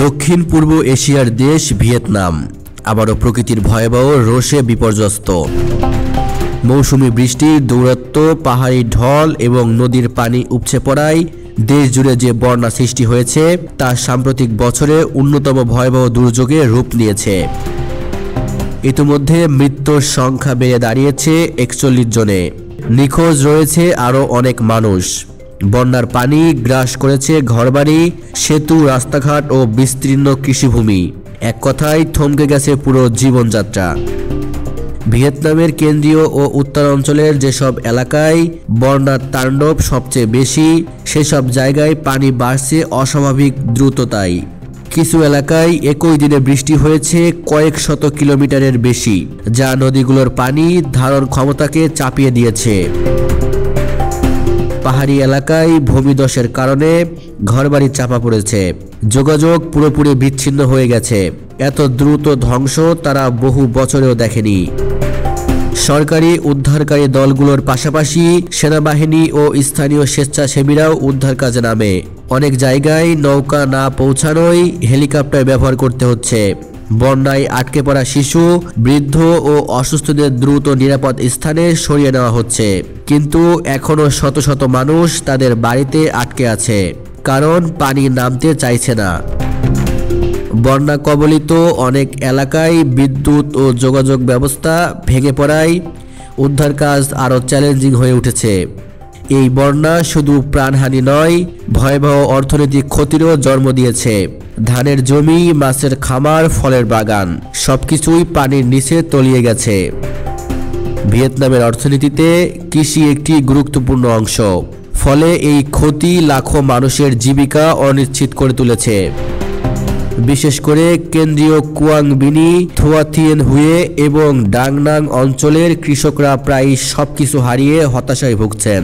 দক্ষিণ পূর্ব এশিয়ার দেশ ভিয়েতনাম আবারও প্রকৃতির ভয়াবহ রোষে বিপর্যস্ত। মৌসুমী বৃষ্টির দৌরাত্ম্য, পাহাড়ি ঢল এবং নদীর পানি উপচে পড়ায় দেশ জুড়ে যে বন্যা সৃষ্টি হয়েছে তা সাম্প্রতিক বছরে অন্যতম ভয়াবহ দুর্যোগে রূপ নিয়েছে। ইতিমধ্যে মৃত্যুর সংখ্যা বেড়ে দাঁড়িয়েছে 41 জনে। নিখোঁজ রয়েছে আরও অনেক মানুষ। বন্যার পানি গ্রাস করেছে ঘরবাড়ি, সেতু, রাস্তাঘাট ও বিস্তীর্ণ কৃষিভূমি। এক কথায় থমকে গেছে পুরো জীবনযাত্রা। ভিয়েতনামের কেন্দ্রীয় ও উত্তরাঞ্চলের যেসব এলাকায় বন্যার তাণ্ডব সবচেয়ে বেশি, সেসব জায়গায় পানি বাড়ছে অস্বাভাবিক দ্রুততায়। কিছু এলাকায় একই দিনে বৃষ্টি হয়েছে কয়েক শত কিলোমিটারের বেশি, যা নদীগুলোর পানি ধারণ ক্ষমতাকে চাপিয়ে দিয়েছে। পাহাড়ি এলাকায় ভূমিধসের কারণে ঘরবাড়ি চাপা পড়েছে, যোগাযোগ পুরোপুরি বিচ্ছিন্ন হয়ে গেছে। এত দ্রুত ধ্বংস তারা বহু বছরেও দেখেনি। সরকারি উদ্ধারকারী দলগুলোর পাশাপাশি সেনাবাহিনী ও স্থানীয় স্বেচ্ছাসেবীরাও উদ্ধার কাজে নামে। অনেক জায়গায় নৌকা না পৌঁছানোয় হেলিকপ্টার ব্যবহার করতে হচ্ছে। বন্যায় আটকে পড়া শিশু, বৃদ্ধ ও অসুস্থদের দ্রুত নিরাপদ স্থানে সরিয়ে নেওয়া হচ্ছে। কিন্তু এখনও শত শত মানুষ তাদের বাড়িতে আটকে আছে, কারণ পানি নামতে চাইছে না। বন্যা কবলিত অনেক এলাকায় বিদ্যুৎ ও যোগাযোগ ব্যবস্থা ভেঙে পড়ায় উদ্ধার কাজ আরও চ্যালেঞ্জিং হয়ে উঠেছে। এই বন্যা শুধু প্রাণহানি নয়, ভয়াবহ অর্থনৈতিক ক্ষতিরও জন্ম দিয়েছে। ধানের জমি, মাছের খামার, ফলের বাগান সবকিছুই পানির নিচে তলিয়ে গেছে। ভিয়েতনামের অর্থনীতিতে কৃষি একটি গুরুত্বপূর্ণ অংশ। ফলে এই ক্ষতি লাখো মানুষের জীবিকা অনিশ্চিত করে তুলেছে। বিশেষ করে কেন্দ্রীয় কুয়াং বিনি, থুয়া থিয়েন হুয়ে এবং ডাংনাং অঞ্চলের কৃষকরা প্রায় সবকিছু হারিয়ে হতাশায় ভুগছেন।